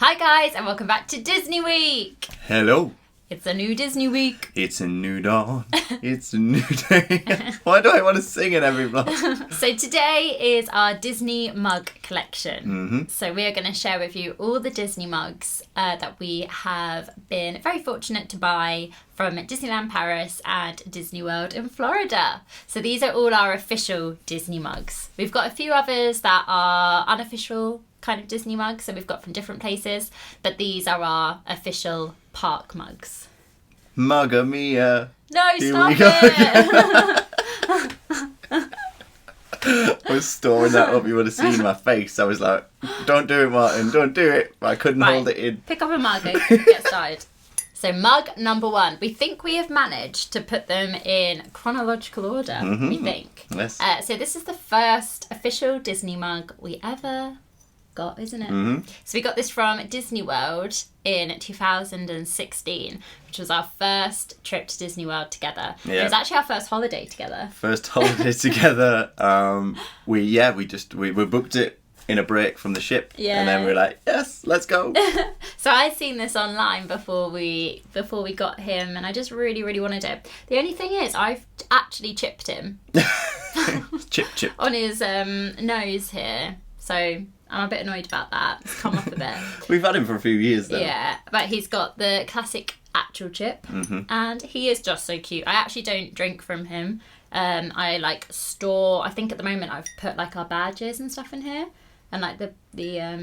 Hi guys, and welcome back to Disney Week. Hello. It's a new Disney week. It's a new dawn. It's a new day. Why do I want to sing in every vlog? So today is our Disney mug collection. Mm-hmm. So we are going to share with you all the Disney mugs that we have been very fortunate to buy from Disneyland Paris and Disney World in Florida. So these are all our official Disney mugs. We've got a few others that are unofficial kind of Disney mugs, so we've got from different places, but these are our official park mugs. Mugga Mia. No, Here stop we go. it! I was storing that up. You would have seen my face. I was like, don't do it, Martin. Don't do it. But I couldn't hold it in. Pick up a mug and get started. So mug number 1. We think we have managed to put them in chronological order, we think. Yes. So this is the first official Disney mug we ever got, isn't it? Mm-hmm. So we got this from Disney World in 2016, which was our first trip to Disney World together. Yeah. It was actually our first holiday together. First holiday together. We booked it in a break from the ship. Yeah. And then we were like, yes, let's go. So I'd seen this online before we got him, and I just really wanted it. The only thing is, I've actually chipped him Chip. on his nose here, so I'm a bit annoyed about that. It's come off a bit. We've had him for a few years though. Yeah, but he's got the classic actual chip, and he is just so cute. I actually don't drink from him. I store. I think at the moment I've put like our badges and stuff in here, and like the.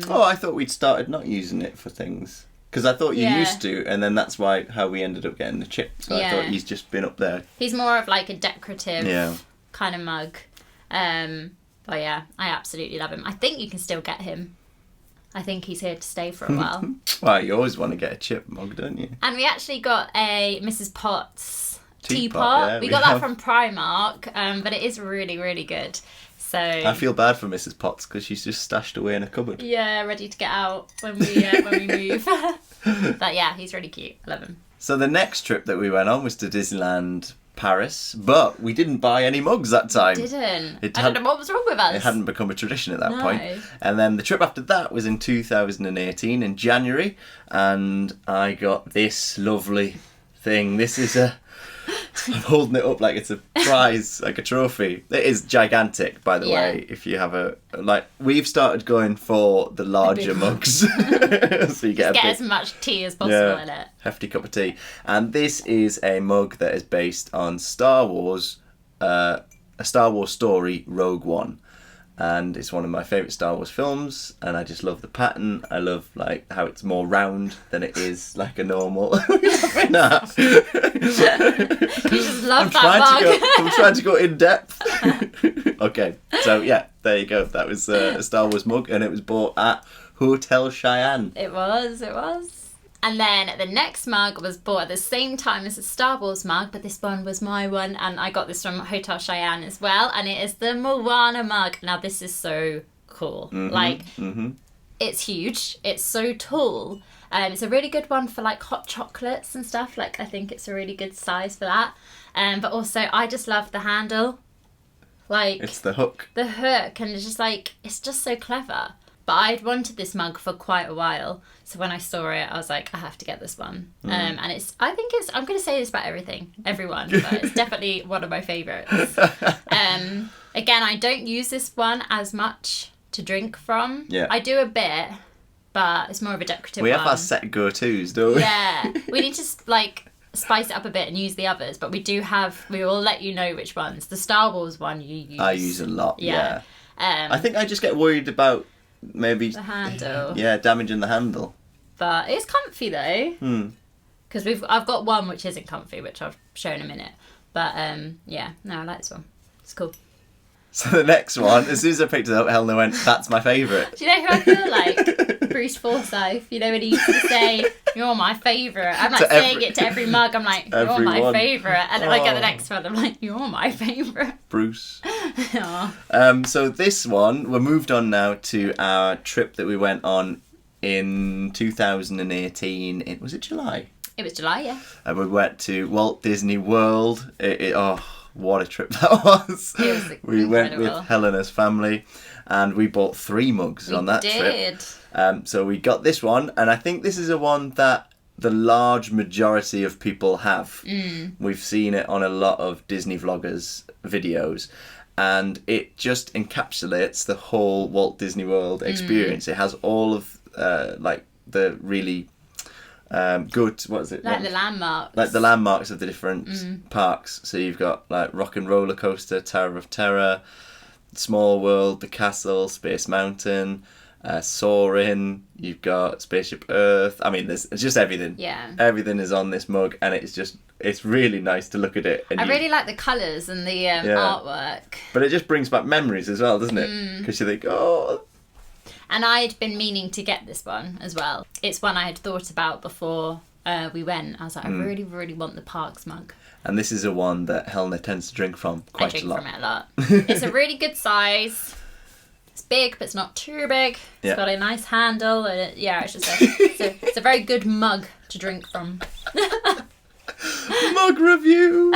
Oh, I thought we'd started not using it for things. Because I thought you used to, and then that's how we ended up getting the chip. So I thought he's just been up there. He's more of like a decorative kind of mug. But yeah, I absolutely love him. I think you can still get him. I think he's here to stay for a while. Well, you always want to get a chip mug, don't you? And we actually got a Mrs. Potts Teapot, yeah, we we got have. that from Primark, but it is really good. So I feel bad for Mrs. Potts because she's just stashed away in a cupboard. yeah, ready to get out when we move. But yeah, he's really cute. I love him. So the next trip that we went on was to Disneyland Paris, but we didn't buy any mugs that time. I don't know what was wrong with us. It hadn't become a tradition at that No. point. And then the trip after that was in 2018 in January, and I got this lovely thing. This is I'm holding it up like it's a prize, like a trophy. It is gigantic, by the way. If you have we've started going for the larger mugs. So you get as much tea as possible in it. Hefty cup of tea. And this is a mug that is based on Star Wars, a Star Wars story, Rogue One. And it's one of my favourite Star Wars films, and I just love the pattern. I love like how it's more round than it is like a normal. You just love that mug. I'm trying to go in depth. Okay, so yeah, there you go. That was a Star Wars mug, and it was bought at Hotel Cheyenne. It was. And then the next mug was bought at the same time as the Star Wars mug, but this one was my one, and I got this from Hotel Cheyenne as well, and it is the Moana mug. Now this is so cool. It's huge. It's so tall. It's a really good one for like hot chocolates and stuff. Like I think it's a really good size for that. But also I just love the handle. Like It's the hook. The hook, and it's just so clever. But I'd wanted this mug for quite a while, so when I saw it, I was like, I have to get this one. And I'm going to say this about everyone, but it's definitely one of my favourites. Again, I don't use this one as much to drink from. Yeah. I do a bit, but it's more of a decorative one. We have our set go-tos, don't we? Yeah. We need to spice it up a bit and use the others, but we will let you know which ones. The Star Wars one you use. I use a lot, yeah. I think I just get worried about maybe the handle. Yeah, damaging the handle. But it's comfy though. Because I've got one which isn't comfy, which I've shown in a minute. But I like this one. It's cool. So the next one, as soon as I picked it up, Helena went, "That's my favourite." Do you know who I feel like? Bruce Forsyth. You know when he used to say, "You're my favourite." I'm like saying it to every mug. I'm like, "You're my favourite," and then I get the next one. I'm like, "You're my favourite." Bruce. So this one, we're moved on now to our trip that we went on in 2018. Was it July? It was July, yeah. And we went to Walt Disney World. What a trip that was. It was We went incredible. with Helena's family, and we bought 3 mugs on that trip. So we got this one, and I think this is a one that the large majority of people have. We've seen it on a lot of Disney vloggers' videos, and it just encapsulates the whole Walt Disney World experience. It has all of like the really good, what is it? Like the landmarks. Like the landmarks of the different parks. So you've got like Rock and Roller Coaster, Tower of Terror, Small World, the Castle, Space Mountain, Soarin', you've got Spaceship Earth. I mean, there's just everything. Yeah. Everything is on this mug, and it's really nice to look at it. And I really like the colours and the artwork. But it just brings back memories as well, doesn't it? Because you think, oh. And I'd been meaning to get this one as well. It's one I had thought about before we went. I was like, I really, really want the Parks mug. And this is a one that Helena tends to drink from quite a lot. I drink from it a lot. It's a really good size. It's big, but it's not too big. It's got a nice handle. And it's just it's a very good mug to drink from. Mug review!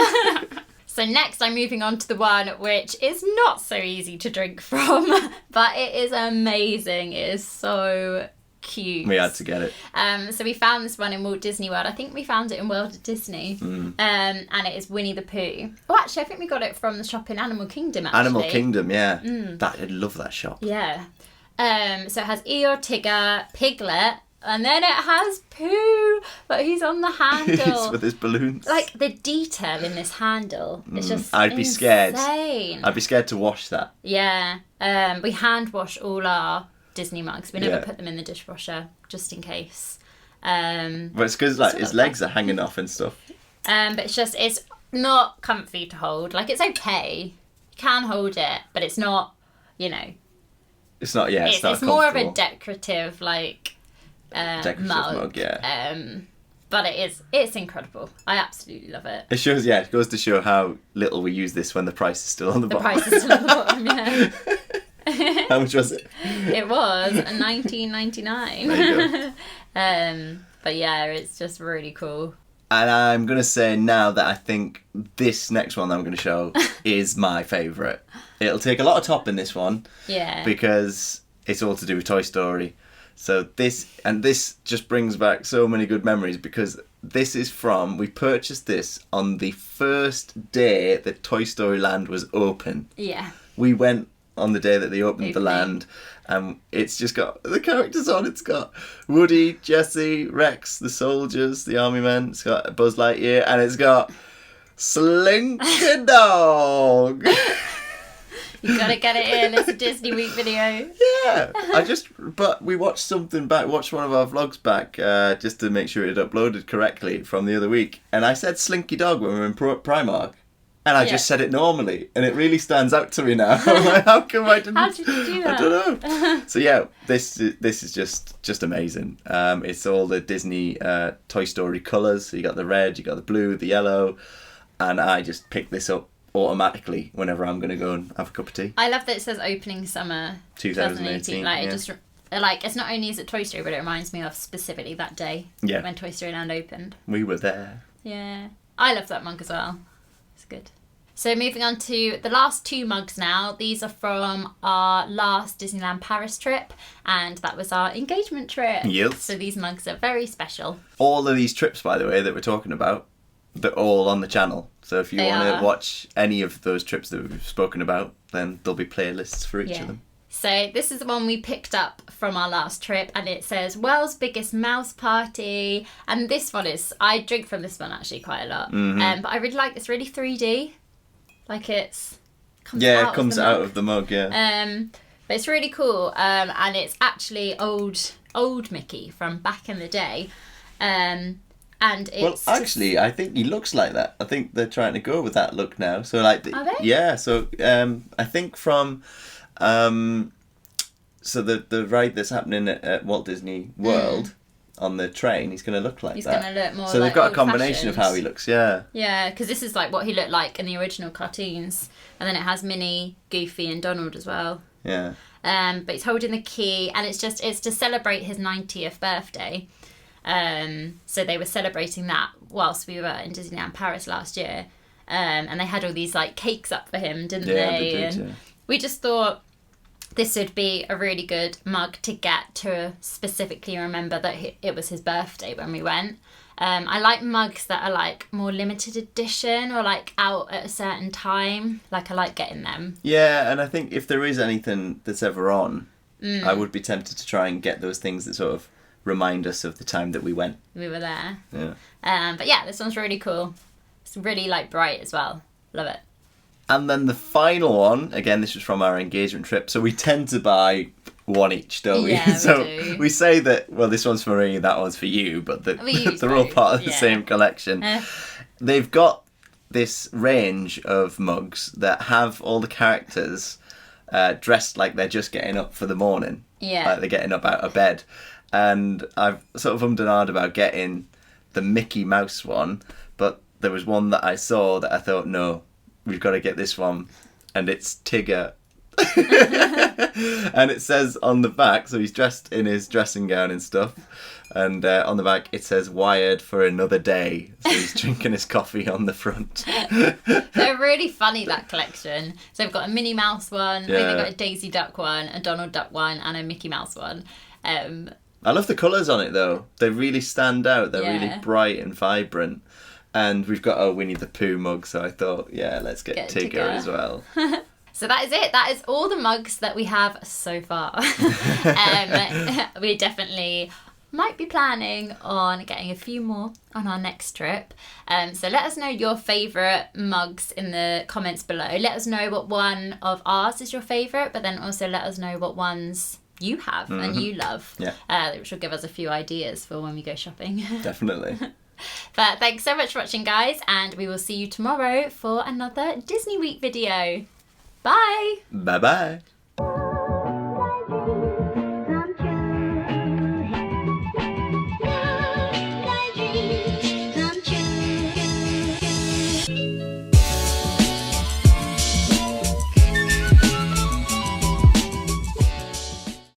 So next I'm moving on to the one which is not so easy to drink from, but it is amazing. It is so cute. We had to get it. So we found this one in Walt Disney World. I think we found it in World of Disney. And it is Winnie the Pooh. Oh, actually, I think we got it from the shop in Animal Kingdom, actually. Animal Kingdom, yeah. I love that shop. Yeah. So it has Eeyore, Tigger, Piglet, and then it has Pooh, but he's on the handle. With his balloons. Like, the detail in this handle is just I'd be scared. insane. I'd be scared to wash that. Yeah. We hand wash all our Disney mugs. We never put them in the dishwasher, just in case. But it's because like his legs are hanging off and stuff. But it's not comfy to hold. Like, it's okay. You can hold it, but it's not, It's not, it's not it's more of a decorative, like, mug. Yeah. But it's incredible. I absolutely love it. It goes to show how little we use this when the price is still on the bottom. The price is still on the bottom, yeah. How much was it? It was $19.99. There you go. But yeah, it's just really cool. And I'm going to say now that I think this next one that I'm going to show is my favourite. It'll take a lot of top in this one. Yeah. Because it's all to do with Toy Story. So this just brings back so many good memories, because we purchased this on the first day that Toy Story Land was open. Yeah. We went on the day that they opened the land, and it's just got the characters on. It's got Woody, Jessie, Rex, the soldiers, the army men. It's got Buzz Lightyear, and it's got Slinky Dog. You gotta get it in. It's a Disney Week video. Yeah, but we watched something back. Watched one of our vlogs back just to make sure it had uploaded correctly from the other week, and I said Slinky Dog when we were in Primark. And I just said it normally, and it really stands out to me now. I'm like, how come I didn't? How did you do that? I don't know. So yeah, this is just amazing. It's all the Disney Toy Story colours. So you got the red, you got the blue, the yellow, and I just pick this up automatically whenever I'm going to go and have a cup of tea. I love that it says opening summer 2018. Like, it just it's not only is it Toy Story, but it reminds me of specifically that day when Toy Story Land opened. We were there. Yeah, I love that mug as well. It's good. So moving on to the last two mugs now. These are from our last Disneyland Paris trip, and that was our engagement trip. Yes. So these mugs are very special. All of these trips, by the way, that we're talking about, they're all on the channel. So if you want to watch any of those trips that we've spoken about, then there'll be playlists for each of them. So this is the one we picked up from our last trip, and it says World's Biggest Mouse Party. And this one I drink from this one actually quite a lot. But I really like this, really 3D. Like it comes out of the mug, yeah. But it's really cool. And it's actually old Mickey from back in the day. And it's actually, I think he looks like that. I think they're trying to go with that look now. So like, are they? Yeah. So I think from so the ride that's happening at Walt Disney World on the train, he's going to look like that. He's going to look more. So they've got a combination of how he looks. Yeah. Yeah, because this is like what he looked like in the original cartoons, and then it has Minnie, Goofy, and Donald as well. Yeah. But he's holding the key, and it's to celebrate his 90th birthday. So they were celebrating that whilst we were in Disneyland Paris last year. And they had all these like cakes up for him, didn't they? They did, and we just thought this would be a really good mug to get to specifically remember that it was his birthday when we went. I like mugs that are like more limited edition or like out at a certain time. Like I like getting them. Yeah, and I think if there is anything that's ever on, I would be tempted to try and get those things that sort of remind us of the time that we went. We were there. Yeah. But yeah, this one's really cool. It's really like bright as well. Love it. And then the final one, again, this was from our engagement trip. So we tend to buy one each, don't we? Yeah, we so do. we say that, well, this one's for me, that one's for you, but they're all part of the same collection. They've got this range of mugs that have all the characters dressed like they're just getting up for the morning. Yeah. Like they're getting up out of bed. And I've sort of ummed and ahed about getting the Mickey Mouse one, but there was one that I saw that I thought, no, we've got to get this one, and it's Tigger. And it says on the back, so he's dressed in his dressing gown and stuff, and on the back it says "Wired for another day." So he's drinking his coffee on the front. They're really funny, that collection. So they've got a Minnie Mouse one, I think they've got a Daisy Duck one, a Donald Duck one, and a Mickey Mouse one. I love the colours on it though. They really stand out. They're really bright and vibrant. And we've got a Winnie the Pooh mug, so I thought, yeah, let's get Tigger as well. So that is it. That is all the mugs that we have so far. We definitely might be planning on getting a few more on our next trip. So let us know your favourite mugs in the comments below. Let us know what one of ours is your favourite, but then also let us know what ones you have and you love. Yeah. Which will give us a few ideas for when we go shopping. Definitely. But thanks so much for watching, guys, and we will see you tomorrow for another Disney Week video. Bye! Bye-bye.